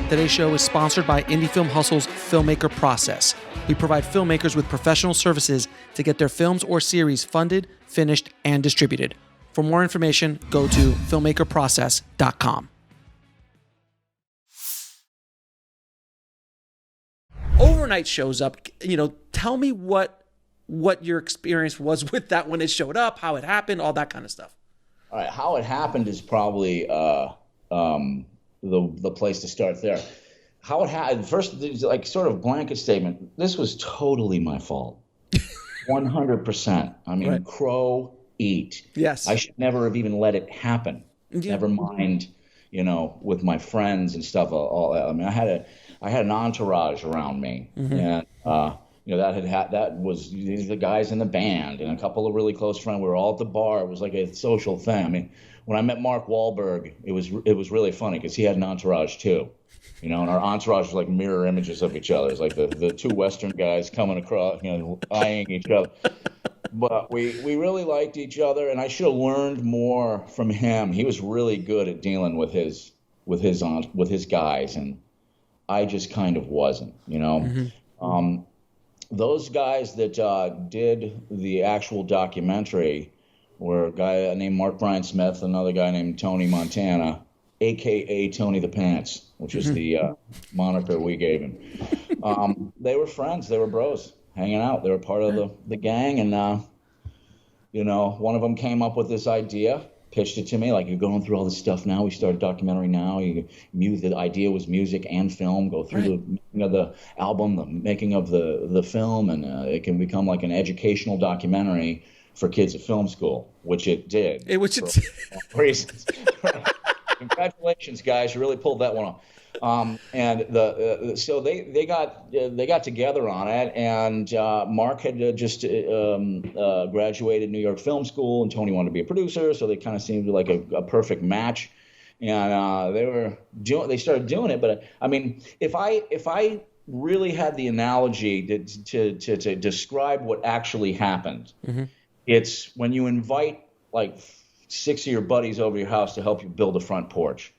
Today's show is sponsored by Indie Film Hustle's Filmmaker process. We provide filmmakers with professional services to get their films or series funded, finished, and distributed. For more information, go to filmmakerprocess.com. Overnight shows up. Tell me what your experience was with that when it showed up, how it happened, all that kind of stuff. All right, how it happened is probably the place to start there. How it happened, first, like sort of blanket statement, this was totally my fault. 100%. I mean, right. Crow, eat. Yes. I should never have even let it happen. Yeah. Never mind, with my friends and stuff. I mean, I had an entourage around me. Mm-hmm. And, that was the guys in the band and a couple of really close friends. We were all at the bar. It was like a social thing. I mean, when I met Mark Wahlberg, it was really funny because he had an entourage too, and our entourage was like mirror images of each other. It's like the two Western guys coming across, eyeing each other. But we really liked each other, and I should have learned more from him. He was really good at dealing with his guys, and I just kind of wasn't, Mm-hmm. Those guys that did the actual documentary were a guy named Mark Bryan Smith, another guy named Tony Montana, a.k.a. Tony the Pants, which is the moniker we gave him. They were friends. They were bros, hanging out. They were part of the gang, and, one of them came up with this idea, pitched it to me, like, you're going through all this stuff now. We start a documentary now. The idea was music and film. Go through the making of the album, the making of the film, and it can become like an educational documentary for kids at film school, which it did. Reasons. Congratulations, guys! You really pulled that one off. So they got together on it, and Mark had just graduated New York Film School, and Tony wanted to be a producer, so they kind of seemed like a perfect match. And they started doing it. But I mean, if I really had the analogy to describe what actually happened, mm-hmm. It's when you invite like 6 of your buddies over to your house to help you build a front porch.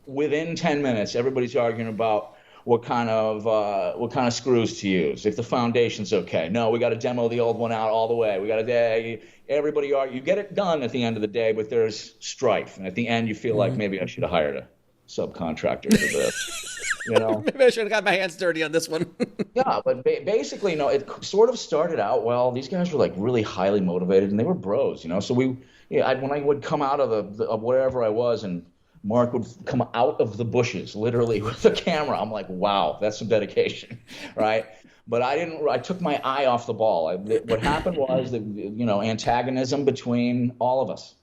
Within 10 minutes, everybody's arguing about what kind of screws to use. If the foundation's okay, no, we got to demo the old one out all the way. We got to everybody argue. You get it done at the end of the day, but there's strife, and at the end, you feel like maybe I should have hired a subcontractor for this. Maybe I should have got my hands dirty on this one. Yeah, but basically, it sort of started out well. These guys were like really highly motivated, and they were bros, So when I would come out of wherever I was, and Mark would come out of the bushes, literally with the camera, I'm like, wow, that's some dedication, right? But I took my eye off the ball. What happened was antagonism between all of us.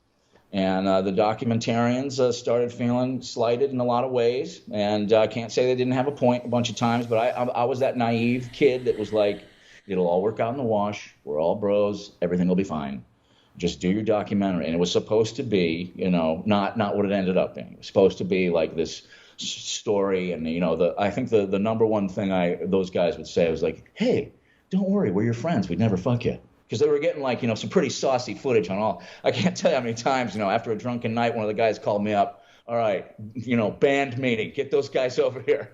And the documentarians started feeling slighted in a lot of ways. And I can't say they didn't have a point a bunch of times, but I was that naive kid that was like, it'll all work out in the wash. We're all bros. Everything will be fine. Just do your documentary. And it was supposed to be, not what it ended up being. It was supposed to be like this story. And, I think the number one thing those guys would say was like, hey, don't worry. We're your friends. We'd never fuck you. Because they were getting some pretty saucy footage on all. I can't tell you how many times, after a drunken night, one of the guys called me up. All right, band meeting. Get those guys over here.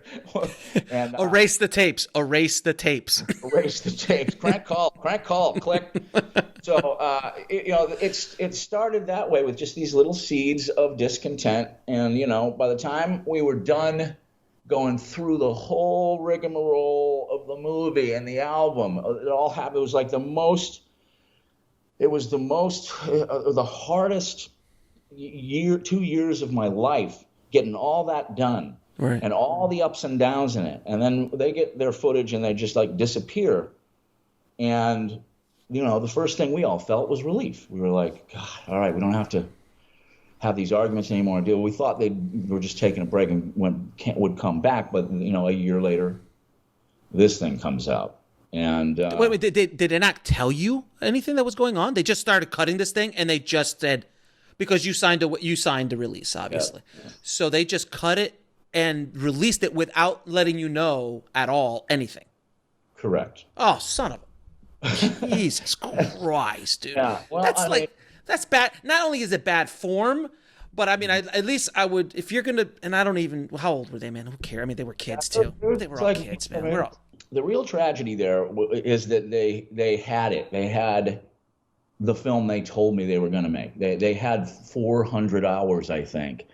And, erase the tapes. Erase the tapes. Erase the tapes. Crank call. Click. So, it started that way with just these little seeds of discontent. And, by the time we were done going through the whole rigmarole of the movie and the album, it all happened. It was like the hardest 2 years of my life getting all that done, right, and all the ups and downs in it. And then they get their footage and they just like disappear. And, the first thing we all felt was relief. We were like, God, all right, we don't have to have these arguments anymore. We thought they were just taking a break and would come back. But, a year later, this thing comes out. And wait, did they not tell you anything that was going on? They just started cutting this thing, and they just said, because you signed the release, obviously. Yeah. So they just cut it and released it without letting you know at all anything. Correct. Oh, son of a Jesus Christ, dude. Yeah. Well, that's bad. Not only is it bad form, But I mean, at least I would, if you're gonna, and I don't even, how old were they, man? Who cares? I mean, they were kids too. They were all kids, man. We're all. The real tragedy there is that they had it. They had the film they told me they were going to make. They had 400 hours, I think,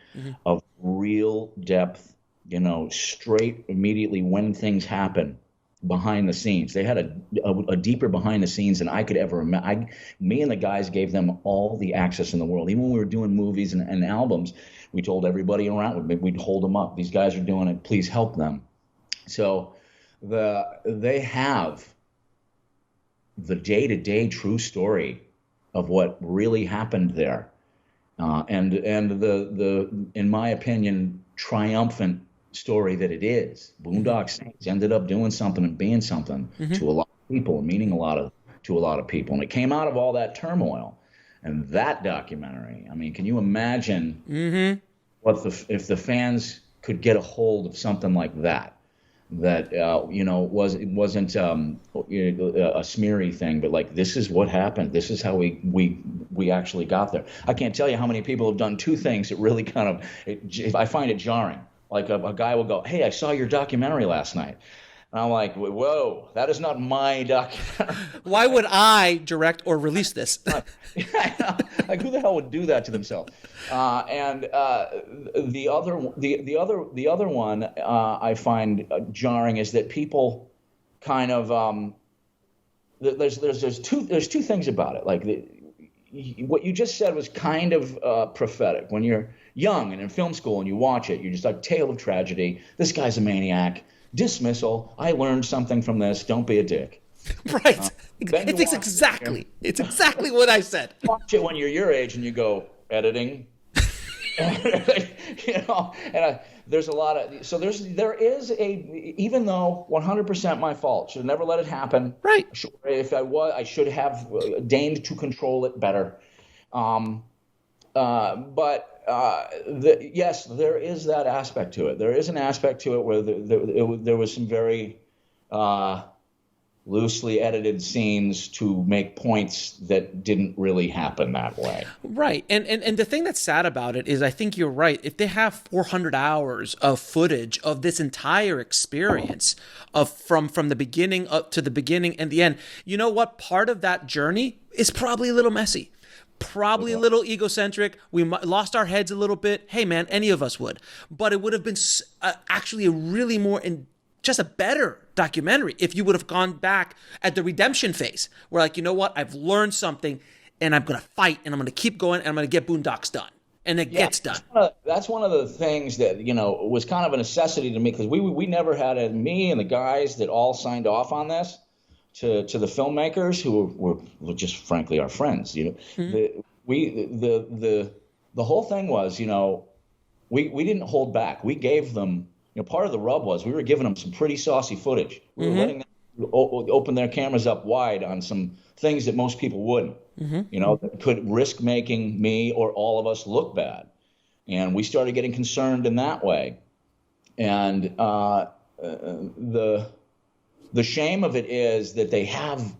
of real depth, straight immediately when things happen behind the scenes. They had a deeper behind the scenes than I could ever imagine. Me and the guys gave them all the access in the world. Even when we were doing movies and albums, we told everybody around, we'd hold them up. These guys are doing it. Please help them. So they have the day-to-day true story of what really happened there, and the in my opinion triumphant story that it is. Boondock Saints ended up doing something and being something to a lot of people, and meaning to a lot of people, and it came out of all that turmoil. And that documentary, I mean, can you imagine if the fans could get a hold of something like that? That wasn't a smeary thing, but like, this is what happened. This is how we actually got there. I can't tell you how many people have done two things that really I find it jarring. Like a guy will go, "Hey, I saw your documentary last night," and I'm like, "Whoa, that is not my documentary." Why would I direct or release this? Like, who the hell would do that to themselves? And the other one I find jarring is that people kind of there's two things about it. Like what you just said was kind of prophetic. When you're young and in film school and you watch it, you're just like, tale of tragedy. This guy's a maniac. Dismissal. I learned something from this. Don't be a dick. Right. It's exactly what I said. Watch it when you're your age and you go, editing. There's a lot of, so there is even though 100% my fault, should have never let it happen. Right. If I should have deigned to control it better. Yes, there is that aspect to it. There is an aspect to it where there was some very loosely edited scenes to make points that didn't really happen that way. Right. And the thing that's sad about it is, I think you're right. If they have 400 hours of footage of this entire experience from the beginning up to the beginning and the end, you know what? Part of that journey is probably a little messy. Probably a little egocentric. We lost our heads a little bit. Hey, man, any of us would. But it would have been actually a really just a better documentary if you would have gone back at the redemption phase. Where like, you know what? I've learned something and I'm going to fight and I'm going to keep going and I'm going to get Boondocks done. And it gets done. That's one of the things that, was kind of a necessity to me, because we never had me and the guys that all signed off on this to the filmmakers who were just frankly our friends. The whole thing was, we didn't hold back. We gave them, part of the rub was we were giving them some pretty saucy footage. We were letting them open their cameras up wide on some things that most people wouldn't, that could risk making me or all of us look bad. And we started getting concerned in that way. And the shame of it is that they had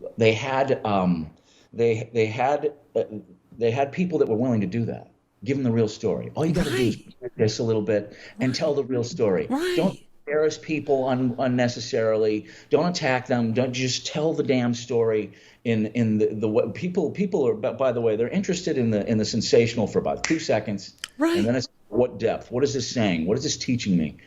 people that were willing to do that. Give them the real story. All you got to do is protect this a little bit and tell the real story. Right. Don't embarrass people unnecessarily. Don't attack them. Don't just tell the damn story. In the way people are. By the way, they're interested in the sensational for about 2 seconds, right? And then it's what depth? What is this saying? What is this teaching me?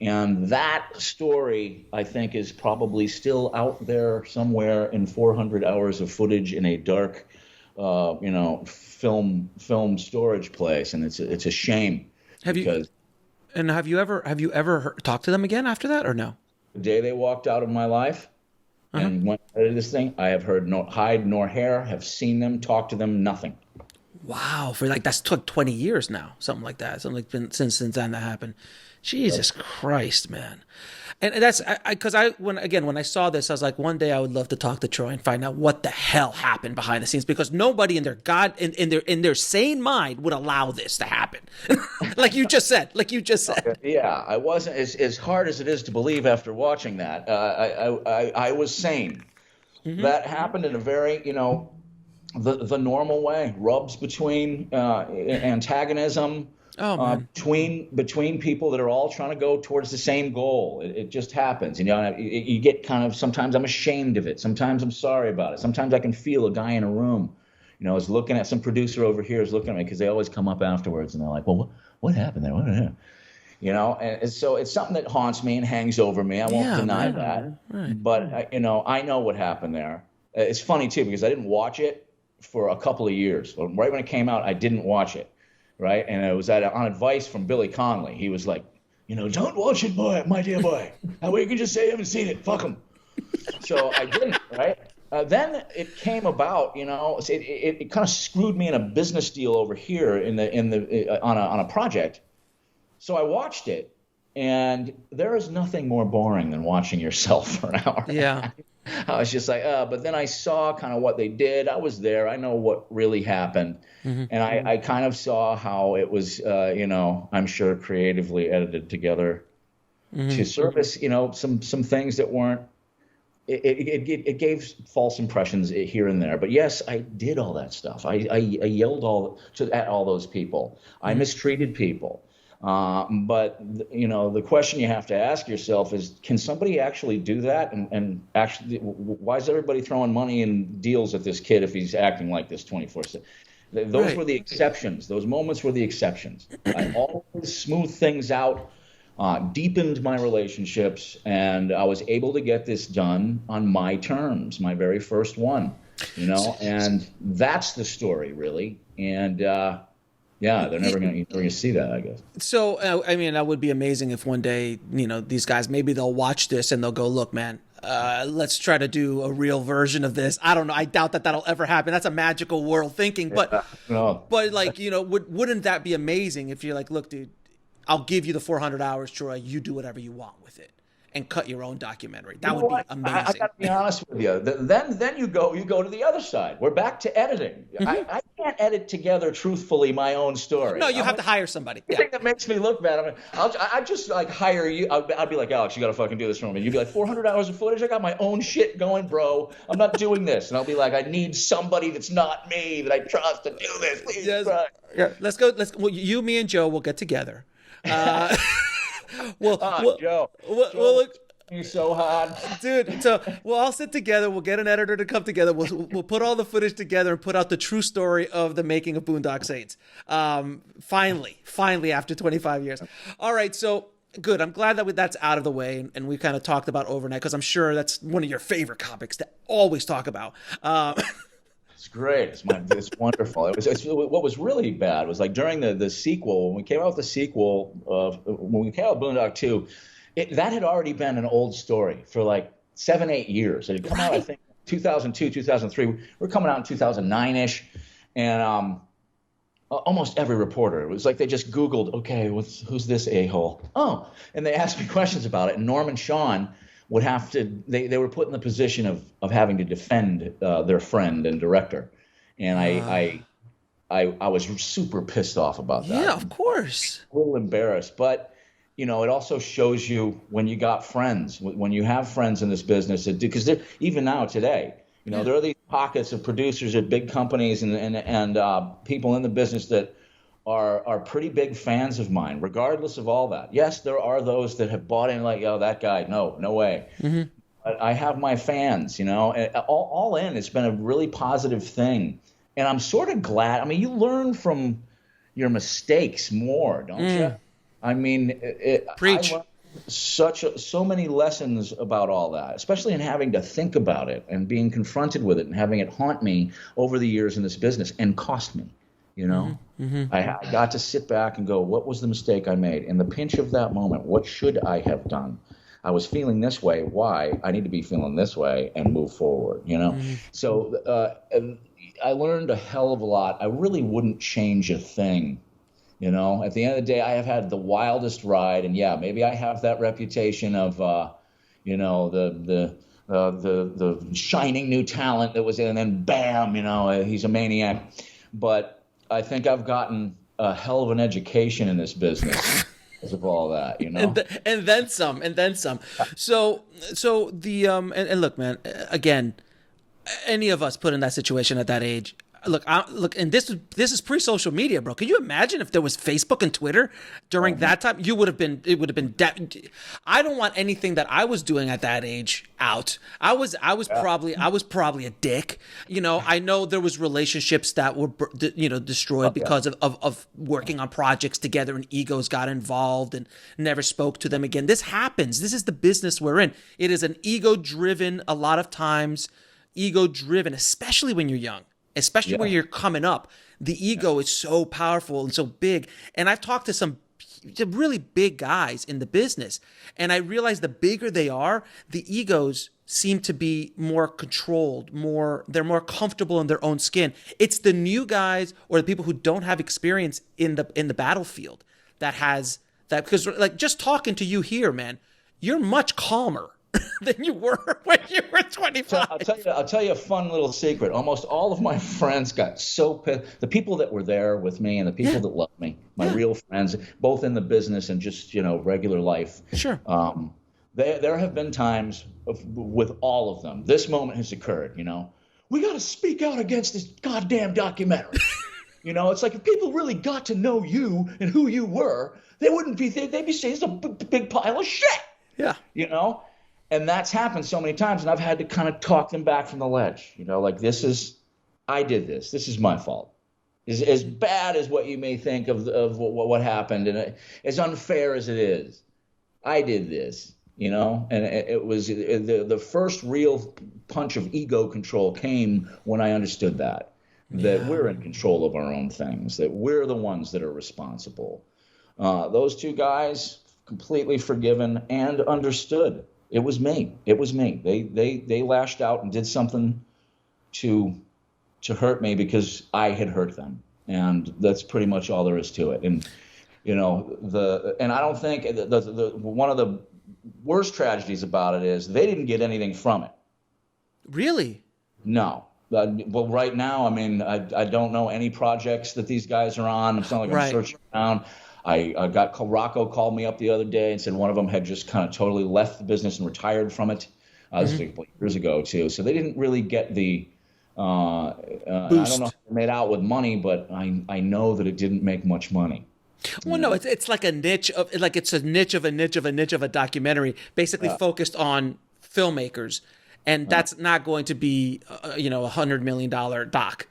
And that story, I think, is probably still out there somewhere in 400 hours of footage in a dark, film storage place, and it's a shame. Have you ever talked to them again after that, or no? The day they walked out of my life and went to this thing, I have heard no hide nor hair, have seen them, talked to them, nothing. Wow, that's took 20 years now, something like that. Something like been since then that happened. Jesus Christ, man. And that's because when I saw this, I was like, one day I would love to talk to Troy and find out what the hell happened behind the scenes, because nobody in their sane mind would allow this to happen. like you just said. Yeah, I wasn't as hard as it is to believe after watching that. I was sane. Mm-hmm. That happened in a very, the normal way. Rubs between antagonism, Oh man. Between people that are all trying to go towards the same goal. It just happens. You know, you get kind of, sometimes I'm ashamed of it. Sometimes I'm sorry about it. Sometimes I can feel a guy in a room, you know, is looking at some producer over here is looking at me, because they always come up afterwards and they're like, well, what happened there? What happened? You know, and so it's something that haunts me and hangs over me. I won't deny that. Right. But, you know, I know what happened there. It's funny, too, because I didn't watch it for a couple of years. Right when it came out, I didn't watch it. Right. And it was on advice from Billy Connolly. He was like, you know, don't watch it, boy, my dear boy. That way you can just say you haven't seen it. Fuck him. So I didn't. Right. Then it came about, you know, it kind of screwed me in a business deal over here on a project. So I watched it, and there is nothing more boring than watching yourself for an hour. Yeah. I was just like, but then I saw kind of what they did. I was there. I know what really happened. Mm-hmm. And I kind of saw how it was, you know, I'm sure creatively edited together to service, you know, some things that weren't, it gave false impressions here and there. But yes, I did all that stuff. I yelled at all those people. I mistreated people. But you know, the question you have to ask yourself is, can somebody actually do that? And actually, why is everybody throwing money and deals at this kid if he's acting like this 24/7? Those were the exceptions. Those moments were the exceptions. I always smoothed things out, deepened my relationships, and I was able to get this done on my terms, my very first one, you know, and that's the story, really. And, yeah, they're never going to see that, I guess. So, I mean, that would be amazing if one day, you know, these guys, maybe they'll watch this and they'll go, look, man, let's try to do a real version of this. I don't know. I doubt that that'll ever happen. That's a magical world thinking. But, but like, you know, wouldn't that be amazing if you're like, look, dude, I'll give you the 400 hours, Troy. You do whatever you want with it and cut your own documentary. That would be amazing. I got to be honest with you. Then you go to the other side. We're back to editing. Mm-hmm. I can't edit together truthfully my own story. No, you have to hire somebody. The thing that makes me look bad, I just like hire you. I'd be like, Alex, you got to fucking do this for me. You'd be like, 400 hours of footage? I got my own shit going, bro. I'm not doing this. And I'll be like, I need somebody that's not me that I trust to do this. Please, yeah. Let's go. Well, you, me, and Joe will get together. Joe, look, you're so hard, dude. So we'll all sit together. We'll get an editor to come together. We'll put all the footage together and put out the true story of the making of Boondock Saints. Finally, after 25 years. All right, so good. I'm glad that that's out of the way, and we kind of talked about Overnight, because I'm sure that's one of your favorite topics to always talk about. It's great. It's wonderful. What was really bad was like during the sequel, when we came out with the sequel when we came out with Boondock 2, that had already been an old story for like 7-8 years. It had come out, I think, 2002, 2003. We're coming out in 2009-ish, and almost every reporter, it was like they just Googled, okay, who's this a-hole? Oh, and they asked me questions about it. And Norm and Sean would have to, they were put in the position of having to defend their friend and director. And I was super pissed off about that. Yeah, of course. A little embarrassed. But, you know, it also shows you when you got friends, when you have friends in this business, because even now today, you know, there are these pockets of producers at big companies and people in the business that are pretty big fans of mine, regardless of all that. Yes, there are those that have bought in like, oh, that guy, no way. Mm-hmm. But I have my fans, you know, and all in, it's been a really positive thing. And I'm sort of glad. I mean, you learn from your mistakes more, don't you? I mean, Preach. I learned so many lessons about all that, especially in having to think about it and being confronted with it and having it haunt me over the years in this business and cost me. You know, I got to sit back and go, what was the mistake I made? In the pinch of that moment, what should I have done? I was feeling this way. Why? I need to be feeling this way and move forward, you know? So I learned a hell of a lot. I really wouldn't change a thing. You know, at the end of the day, I have had the wildest ride. And yeah, maybe I have that reputation of, you know, the shining new talent that was in, and then bam, you know, he's a maniac. But I think I've gotten a hell of an education in this business because of all that, you know. And then some. So the and look, man, again, any of us put in that situation at that age, look, and this is pre-social media, bro. Can you imagine if there was Facebook and Twitter during that time? It would have been. I don't want anything that I was doing at that age out. I was probably a dick. I know there was relationships that were destroyed because of working on projects together, and egos got involved and never spoke to them again. This happens. This is the business we're in. It is an ego-driven, a lot of times, ego-driven, especially when you're young. Especially when you're coming up, the ego is so powerful and so big. And I've talked to some really big guys in the business, and I realize the bigger they are, the egos seem to be more controlled, they're more comfortable in their own skin. It's the new guys or the people who don't have experience in the battlefield that has that, because like just talking to you here, man, you're much calmer than you were when you were 25. I'll tell you a fun little secret. Almost all of my friends got so pissed. The people that were there with me and the people that loved me, my real friends, both in the business and just regular life. Sure. There have been times with all of them. This moment has occurred. We got to speak out against this goddamn documentary. It's like if people really got to know you and who you were, they wouldn't be. They'd be saying it's a big pile of shit. Yeah. And that's happened so many times, and I've had to kind of talk them back from the ledge. Like I did this. This is my fault. As bad as what you may think of what happened, and as unfair as it is, I did this. And it was the first real punch of ego control came when I understood that we're in control of our own things, that we're the ones that are responsible. Those two guys, completely forgiven and understood. It was me. They lashed out and did something to hurt me because I had hurt them, and that's pretty much all there is to it. And and I don't think the one of the worst tragedies about it is they didn't get anything from it. Really? No. Well, right now, I don't know any projects that these guys are on. It's not like I'm searching around. I got Rocco called me up the other day and said one of them had just kind of totally left the business and retired from it. This was a couple years ago too. So they didn't really get the I don't know if they made out with money, but I know that it didn't make much money. Well, no, it's like a niche of it's a niche of a niche of a niche of a documentary, basically focused on filmmakers, and that's not going to be $100 million doc.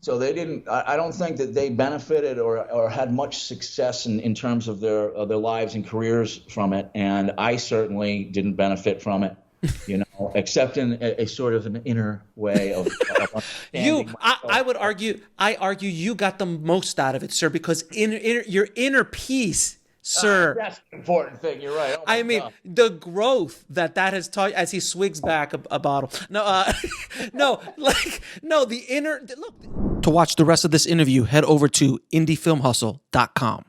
So they didn't. I don't think that they benefited or had much success in terms of their lives and careers from it, and I certainly didn't benefit from it, except in a sort of an inner way of understanding. I would argue you got the most out of it, sir, because your inner peace. Sir, that's an important thing. You're right. Oh the growth that has taught as he swigs back a bottle. The inner look. To watch the rest of this interview, head over to indiefilmhustle.com.